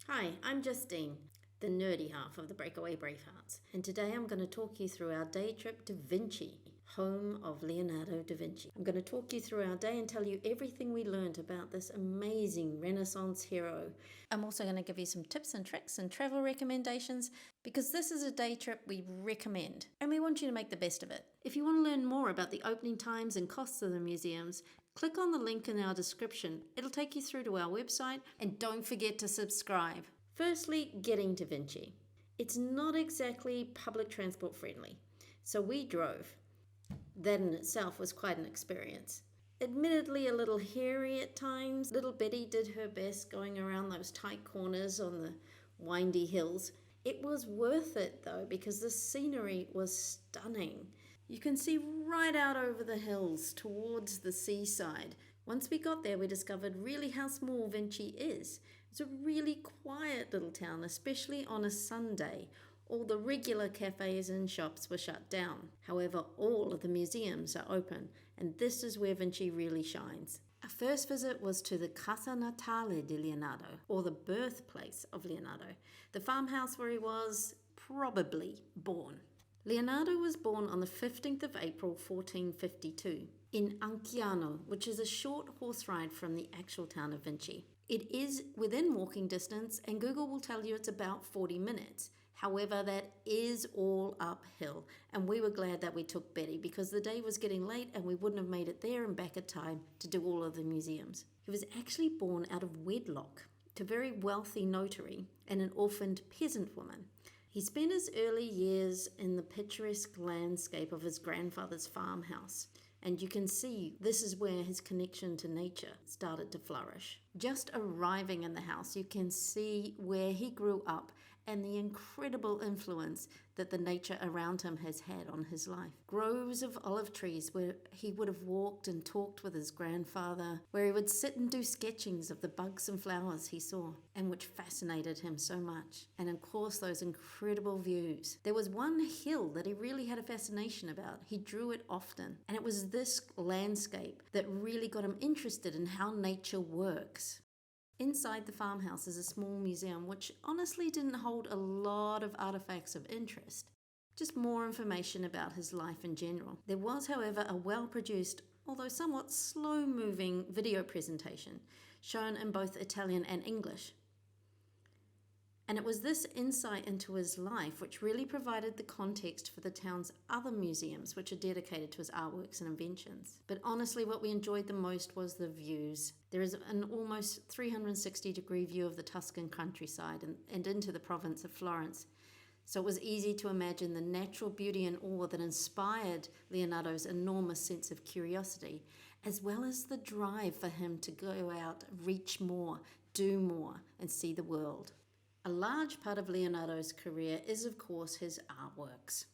Hi, I'm Justine, the nerdy half of the Breakaway Bravehearts, and today I'm going to talk you through our day trip to Vinci, home of Leonardo da Vinci. I'm going to talk you through our day and tell you everything we learned about this amazing Renaissance hero. I'm also going to give you some tips and tricks and travel recommendations because this is a day trip we recommend and we want you to make the best of it. If you want to learn more about the opening times and costs of the museums, click on the link in our description. It'll take you through to our website, and don't forget to subscribe. Firstly, getting to Vinci. It's not exactly public transport friendly, so we drove. That in itself was quite an experience. Admittedly a little hairy at times, little Betty did her best going around those tight corners on the windy hills. It was worth it though, because the scenery was stunning. You can see right out over the hills towards the seaside. Once we got there, we discovered really how small Vinci is. It's a really quiet little town, especially on a Sunday. All the regular cafes and shops were shut down. However, all of the museums are open, and this is where Vinci really shines. Our first visit was to the Casa Natale di Leonardo, or the birthplace of Leonardo, the farmhouse where he was probably born. Leonardo was born on the 15th of April 1452 in Anciano, which is a short horse ride from the actual town of Vinci. It is within walking distance, and Google will tell you it's about 40 minutes. However, that is all uphill, and we were glad that we took Betty because the day was getting late and we wouldn't have made it there and back in time to do all of the museums. He was actually born out of wedlock to a very wealthy notary and an orphaned peasant woman. He spent his early years in the picturesque landscape of his grandfather's farmhouse, and you can see this is where his connection to nature started to flourish. Just arriving in the house, you can see where he grew up and the incredible influence that the nature around him has had on his life. Groves of olive trees where he would have walked and talked with his grandfather, where he would sit and do sketchings of the bugs and flowers he saw, and which fascinated him so much. And of course, those incredible views. There was one hill that he really had a fascination about. He drew it often, and it was this landscape that really got him interested in how nature works. Inside the farmhouse is a small museum which honestly didn't hold a lot of artifacts of interest, just more information about his life in general. There was, however, a well-produced, although somewhat slow-moving video presentation shown in both Italian and English. And it was this insight into his life which really provided the context for the town's other museums, which are dedicated to his artworks and inventions. But honestly, what we enjoyed the most was the views. There is an almost 360-degree view of the Tuscan countryside and into the province of Florence. So it was easy to imagine the natural beauty and awe that inspired Leonardo's enormous sense of curiosity, as well as the drive for him to go out, reach more, do more, and see the world. A large part of Leonardo's career is, of course, his artworks.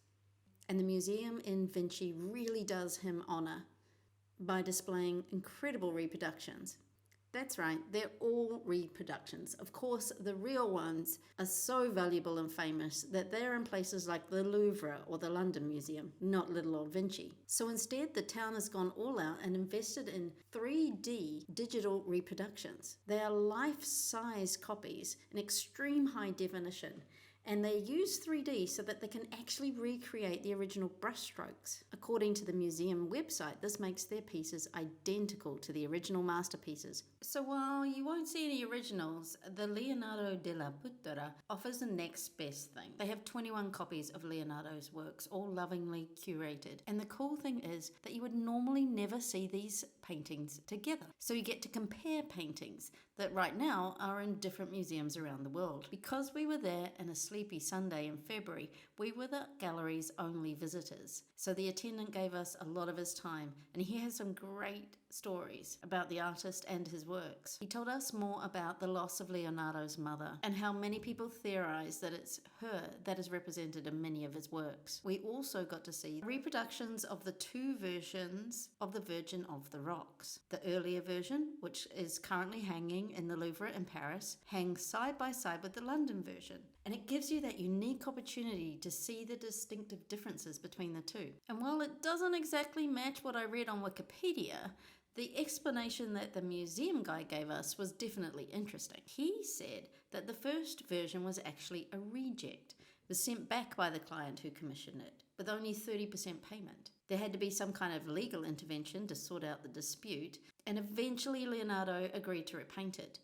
And the museum in Vinci really does him honour by displaying incredible reproductions. That's right, they're all reproductions. Of course, the real ones are so valuable and famous that they're in places like the Louvre or the London Museum, not little old Vinci. So instead, the town has gone all out and invested in 3D digital reproductions. They are life-size copies in extreme high definition, and they use 3D so that they can actually recreate the original brushstrokes. According to the museum website, this makes their pieces identical to the original masterpieces. So while you won't see any originals, the Leonardo della Pittura offers the next best thing. They have 21 copies of Leonardo's works, all lovingly curated. And the cool thing is that you would normally never see these paintings together. So you get to compare paintings that right now are in different museums around the world. Because we were there in a sleepy Sunday in February, we were the gallery's only visitors. So the attendant gave us a lot of his time, and he has some great stories about the artist and his works. He told us more about the loss of Leonardo's mother and how many people theorize that it's her that is represented in many of his works. We also got to see reproductions of the two versions of the Virgin of the Rocks. The earlier version, which is currently hanging in the Louvre in Paris, hangs side by side with the London version. And it gives you that unique opportunity to see the distinctive differences between the two. And while it doesn't exactly match what I read on Wikipedia, The explanation that the museum guy gave us was definitely interesting. He said that the first version was actually a reject. It was sent back by the client who commissioned it, with only 30% payment. There had to be some kind of legal intervention to sort out the dispute, and eventually Leonardo agreed to repaint it.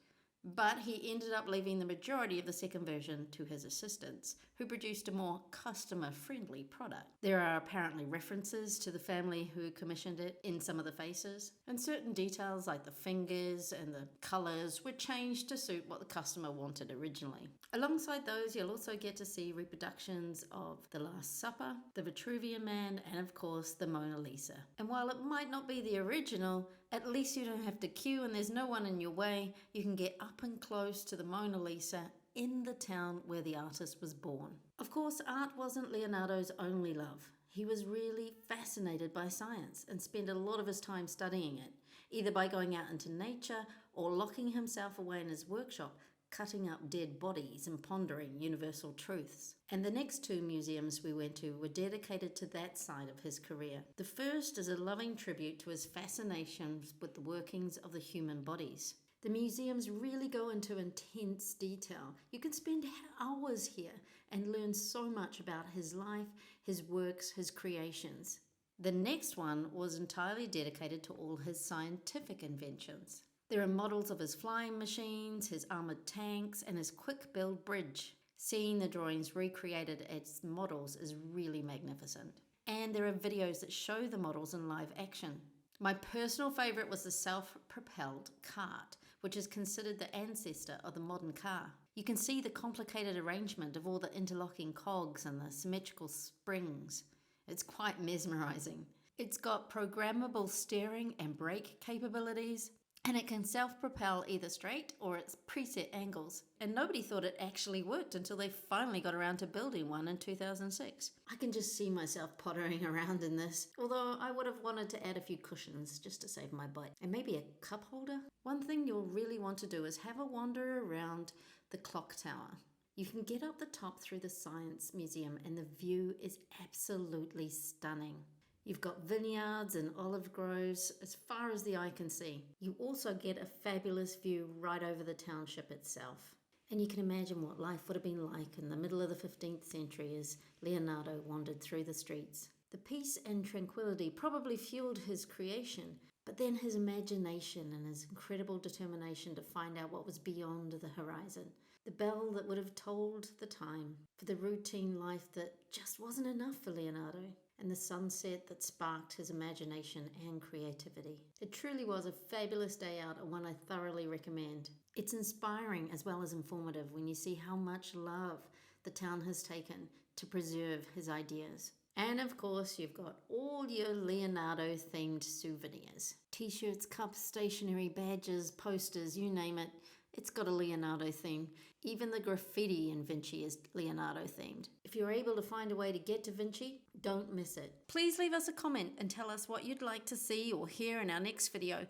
But he ended up leaving the majority of the second version to his assistants, who produced a more customer-friendly product. There are apparently references to the family who commissioned it in some of the faces, and certain details like the fingers and the colours were changed to suit what the customer wanted originally. Alongside those, you'll also get to see reproductions of The Last Supper, the Vitruvian Man, and of course the Mona Lisa. And while it might not be the original, at least you don't have to queue and there's no one in your way. You can get up and close to the Mona Lisa in the town where the artist was born. Of course, art wasn't Leonardo's only love. He was really fascinated by science and spent a lot of his time studying it, either by going out into nature or locking himself away in his workshop, cutting up dead bodies and pondering universal truths. And the next two museums we went to were dedicated to that side of his career. The first is a loving tribute to his fascinations with the workings of the human bodies. The museums really go into intense detail. You can spend hours here and learn so much about his life, his works, his creations. The next one was entirely dedicated to all his scientific inventions. There are models of his flying machines, his armoured tanks, and his quick-build bridge. Seeing the drawings recreated as models is really magnificent. And there are videos that show the models in live action. My personal favourite was the self-propelled cart, which is considered the ancestor of the modern car. You can see the complicated arrangement of all the interlocking cogs and the symmetrical springs. It's quite mesmerising. It's got programmable steering and brake capabilities, and it can self-propel either straight or at preset angles. And nobody thought it actually worked until they finally got around to building one in 2006. I can just see myself pottering around in this, although I would have wanted to add a few cushions just to save my butt. And maybe a cup holder? One thing you'll really want to do is have a wander around the clock tower. You can get up the top through the Science Museum and the view is absolutely stunning. You've got vineyards and olive groves as far as the eye can see. You also get a fabulous view right over the township itself. And you can imagine what life would have been like in the middle of the 15th century as Leonardo wandered through the streets. The peace and tranquility probably fueled his creation, but then his imagination and his incredible determination to find out what was beyond the horizon. The bell that would have told the time for the routine life that just wasn't enough for Leonardo, and the sunset that sparked his imagination and creativity. It truly was a fabulous day out and one I thoroughly recommend. It's inspiring as well as informative when you see how much love the town has taken to preserve his ideas. And of course, you've got all your Leonardo-themed souvenirs. T-shirts, cups, stationery, badges, posters, you name it. It's got a Leonardo theme. Even the graffiti in Vinci is Leonardo themed. If you're able to find a way to get to Vinci, don't miss it. Please leave us a comment and tell us what you'd like to see or hear in our next video.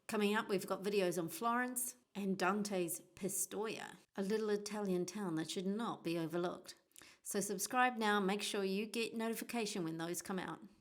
Coming up, we've got videos on Florence and Dante's Pistoia, a little Italian town that should not be overlooked. So subscribe now, make sure you get notification when those come out.